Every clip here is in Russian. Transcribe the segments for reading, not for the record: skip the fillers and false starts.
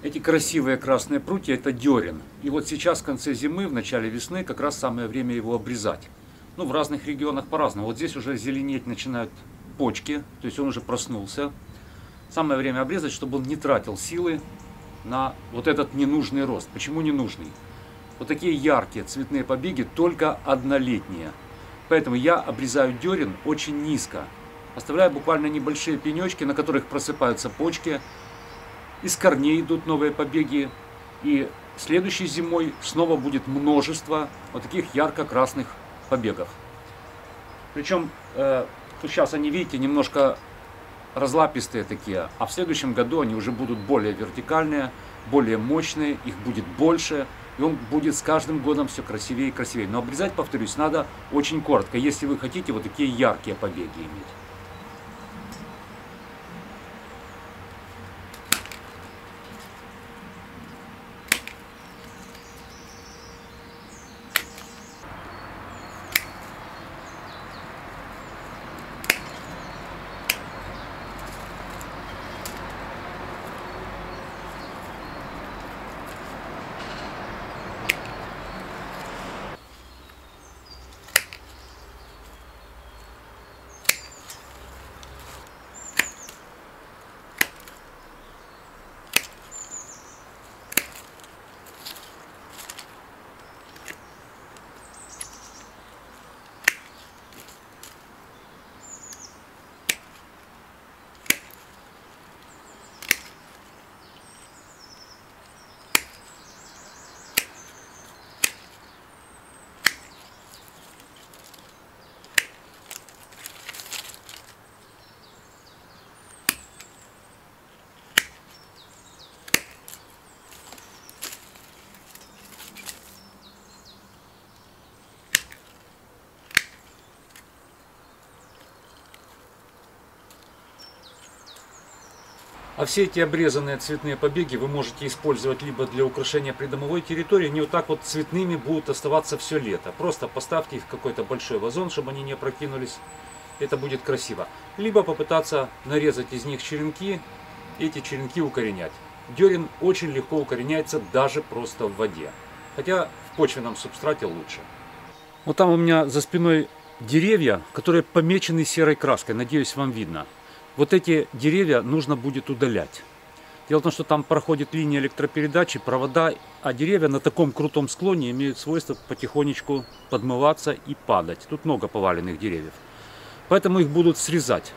Эти красивые красные прутья — это дерен. И вот сейчас, в конце зимы, в начале весны, как раз самое время его обрезать. Ну, в разных регионах по-разному. Вот здесь уже зеленеть начинают почки, то есть он уже проснулся. Самое время обрезать, чтобы он не тратил силы на вот этот ненужный рост. Почему ненужный? Вот такие яркие цветные побеги только однолетние. Поэтому я обрезаю дерен очень низко. Оставляю буквально небольшие пенечки, на которых просыпаются почки. Из корней идут новые побеги. И следующей зимой снова будет множество вот таких ярко-красных побегов. Причем сейчас они, видите, немножко разлапистые такие. А в следующем году они уже будут более вертикальные, более мощные. Их будет больше. И он будет с каждым годом все красивее и красивее. Но обрезать, повторюсь, надо очень коротко, если вы хотите вот такие яркие побеги иметь. А все эти обрезанные цветные побеги вы можете использовать либо для украшения придомовой территории, они вот так вот цветными будут оставаться все лето. Просто поставьте их в какой-то большой вазон, чтобы они не опрокинулись. Это будет красиво. Либо попытаться нарезать из них черенки, эти черенки укоренять. Дерен очень легко укореняется даже просто в воде. Хотя в почвенном субстрате лучше. Вот там у меня за спиной деревья, которые помечены серой краской. Надеюсь, вам видно. Вот эти деревья нужно будет удалять. Дело в том, что там проходит линия электропередачи, провода, а деревья на таком крутом склоне имеют свойство потихонечку подмываться и падать. Тут много поваленных деревьев. Поэтому их будут срезать.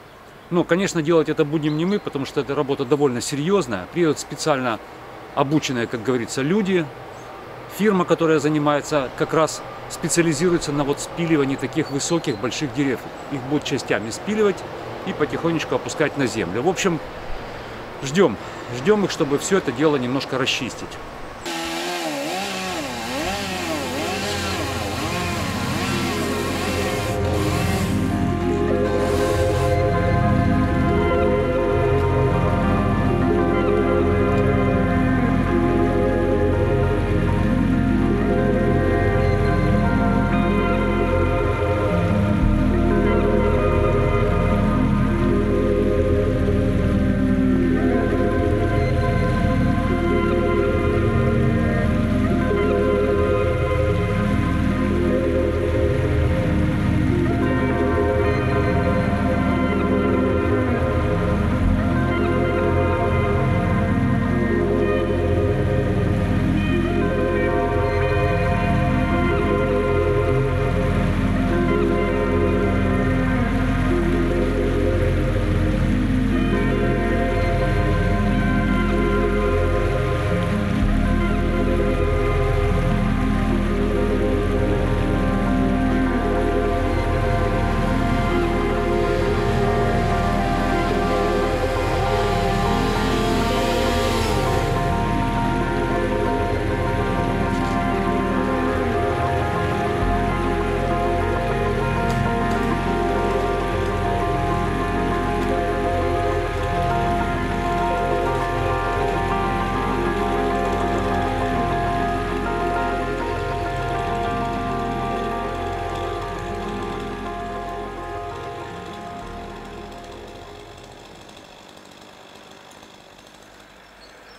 Но, конечно, делать это будем не мы, потому что эта работа довольно серьезная. Приедут специально обученные, как говорится, люди. Фирма, которая занимается, как раз специализируется на вот спиливании таких высоких, больших деревьев. Их будут частями спиливать и потихонечку опускать на землю. В общем, ждем их, чтобы все это дело немножко расчистить.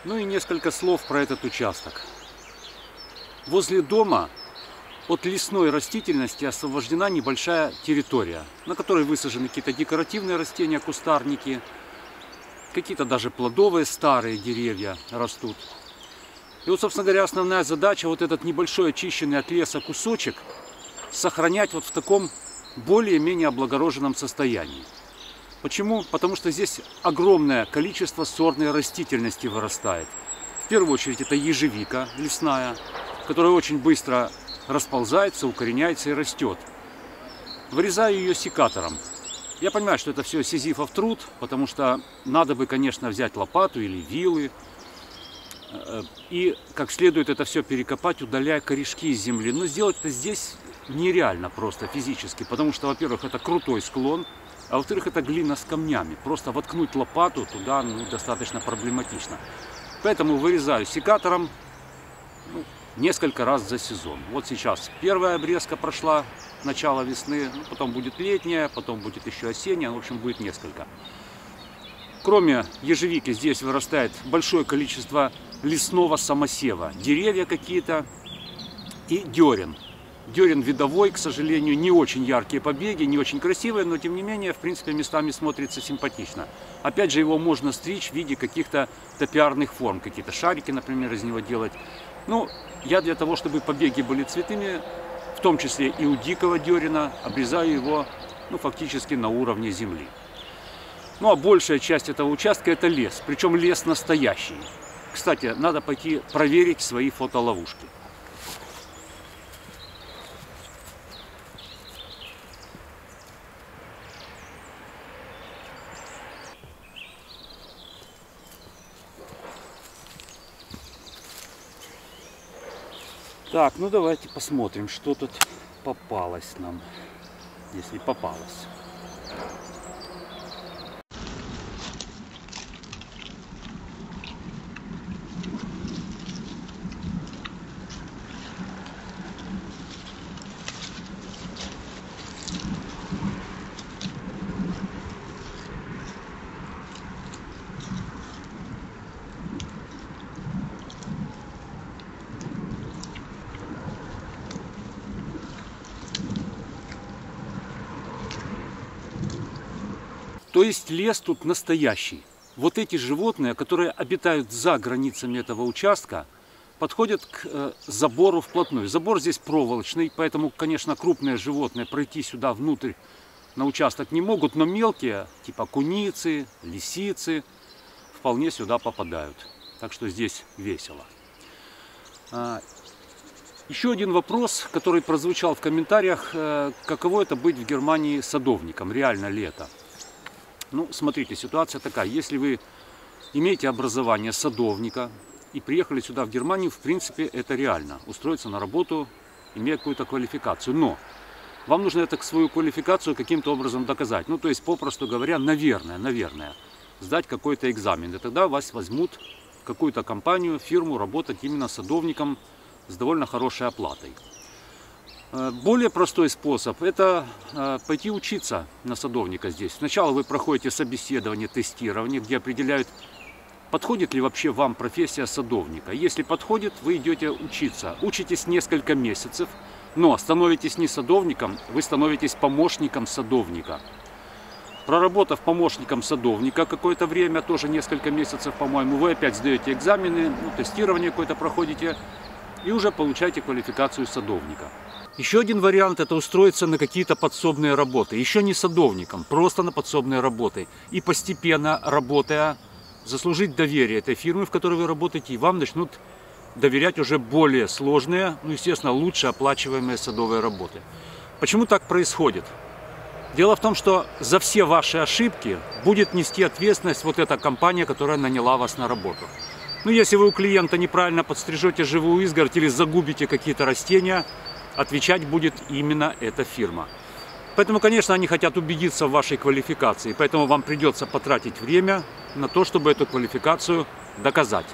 Ну и несколько слов про этот участок. Возле дома от лесной растительности освобождена небольшая территория, на которой высажены какие-то декоративные растения, кустарники, какие-то даже плодовые старые деревья растут. И вот, собственно говоря, основная задача вот этот небольшой очищенный от леса кусочек сохранять вот в таком более-менее облагороженном состоянии. Почему? Потому что здесь огромное количество сорной растительности вырастает. В первую очередь это ежевика лесная, которая очень быстро расползается, укореняется и растет. Вырезаю ее секатором. Я понимаю, что это все сизифов труд, потому что надо бы, конечно, взять лопату или вилы и как следует это все перекопать, удаляя корешки из земли. Но сделать это здесь нереально просто физически, потому что, во-первых, это крутой склон, а во-вторых, это глина с камнями. Просто воткнуть лопату туда достаточно проблематично. Поэтому вырезаю секатором несколько раз за сезон. Вот сейчас первая обрезка прошла, начало весны, потом будет летняя, потом будет еще осенняя, в общем, будет несколько. Кроме ежевики здесь вырастает большое количество лесного самосева. Деревья какие-то и дерен. Дерен видовой, к сожалению, не очень яркие побеги, не очень красивые, но тем не менее, в принципе, местами смотрится симпатично. Опять же, его можно стричь в виде каких-то топиарных форм, какие-то шарики, например, из него делать. Ну, я для того, чтобы побеги были цветными, в том числе и у дикого дерена, обрезаю его, фактически на уровне земли. Ну, а большая часть этого участка это лес, причем лес настоящий. Кстати, надо пойти проверить свои фотоловушки. Так, ну давайте посмотрим, что тут попалось нам, если попалось. То есть лес тут настоящий. Вот эти животные, которые обитают за границами этого участка, подходят к забору вплотную. Забор здесь проволочный, поэтому, конечно, крупные животные пройти сюда внутрь на участок не могут, но мелкие, типа куницы, лисицы, вполне сюда попадают. Так что здесь весело. Еще один вопрос, который прозвучал в комментариях, каково это быть в Германии садовником, реально ли это? Ну, смотрите, ситуация такая, если вы имеете образование садовника и приехали сюда в Германию, в принципе, это реально, устроиться на работу, имея какую-то квалификацию, но вам нужно свою квалификацию каким-то образом доказать, ну, то есть, попросту говоря, наверное, сдать какой-то экзамен, и тогда вас возьмут в какую-то компанию, фирму работать именно садовником с довольно хорошей оплатой. Более простой способ – это пойти учиться на садовника здесь. Сначала вы проходите собеседование, тестирование, где определяют, подходит ли вообще вам профессия садовника. Если подходит, вы идете учиться. Учитесь несколько месяцев, но становитесь не садовником, вы становитесь помощником садовника. Проработав помощником садовника какое-то время, тоже несколько месяцев, по-моему, вы опять сдаете экзамены, тестирование какое-то проходите и уже получаете квалификацию садовника. Еще один вариант – это устроиться на какие-то подсобные работы. Еще не садовником, просто на подсобные работы. И постепенно, работая, заслужить доверие этой фирмы, в которой вы работаете, и вам начнут доверять уже более сложные, естественно, лучше оплачиваемые садовые работы. Почему так происходит? Дело в том, что за все ваши ошибки будет нести ответственность вот эта компания, которая наняла вас на работу. Если вы у клиента неправильно подстрижете живую изгородь или загубите какие-то растения, отвечать будет именно эта фирма. Поэтому, конечно, они хотят убедиться в вашей квалификации, поэтому вам придется потратить время на то, чтобы эту квалификацию доказать.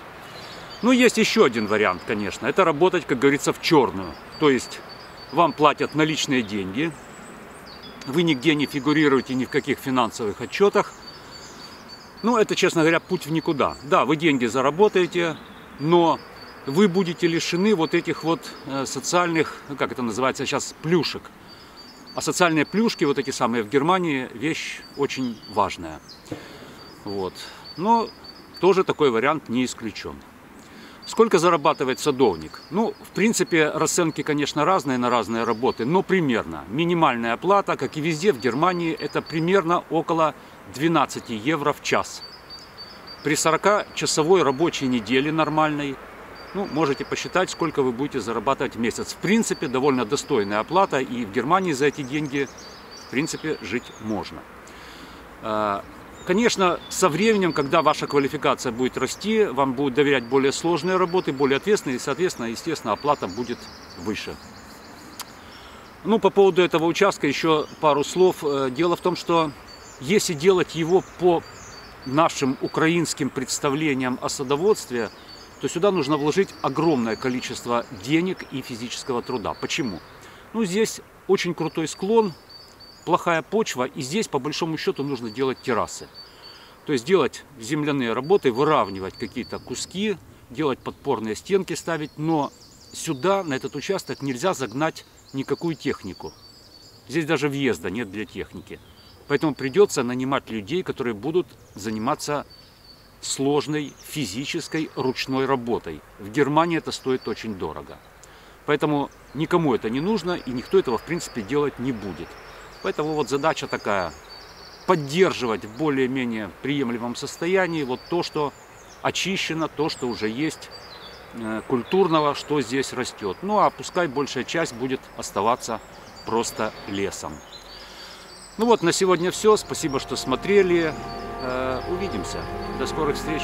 Есть еще один вариант, конечно, это работать, как говорится, в черную. То есть вам платят наличные деньги, вы нигде не фигурируете ни в каких финансовых отчетах, Ну, это, честно говоря, путь в никуда. Да, вы деньги заработаете, но вы будете лишены вот этих вот социальных, как это называется сейчас, плюшек. А социальные плюшки, вот эти самые в Германии, вещь очень важная. Вот. Но тоже такой вариант не исключен. Сколько зарабатывает садовник? Ну, в принципе, расценки, конечно, разные на разные работы, но примерно. Минимальная оплата, как и везде в Германии, это примерно около 12 евро в час. При 40-часовой рабочей неделе нормальной, ну, можете посчитать, сколько вы будете зарабатывать в месяц. В принципе, довольно достойная оплата, и в Германии за эти деньги, в принципе, жить можно. Конечно, со временем, когда ваша квалификация будет расти, вам будут доверять более сложные работы, более ответственные, и, соответственно, естественно, оплата будет выше. Ну, по поводу этого участка еще пару слов. Дело в том, что если делать его по нашим украинским представлениям о садоводстве, то сюда нужно вложить огромное количество денег и физического труда. Почему? Ну, здесь очень крутой склон, плохая почва, и здесь, по большому счету, нужно делать террасы. То есть делать земляные работы, выравнивать какие-то куски, делать подпорные стенки, ставить, но сюда, на этот участок, нельзя загнать никакую технику. Здесь даже въезда нет для техники. Поэтому придется нанимать людей, которые будут заниматься сложной физической ручной работой. В Германии это стоит очень дорого. Поэтому никому это не нужно, и никто этого, в принципе, делать не будет. Поэтому вот задача такая: поддерживать в более-менее приемлемом состоянии вот то, что очищено, то, что уже есть культурного, что здесь растет. Ну а пускай большая часть будет оставаться просто лесом. Ну вот, на сегодня все. Спасибо, что смотрели. Увидимся. До скорых встреч.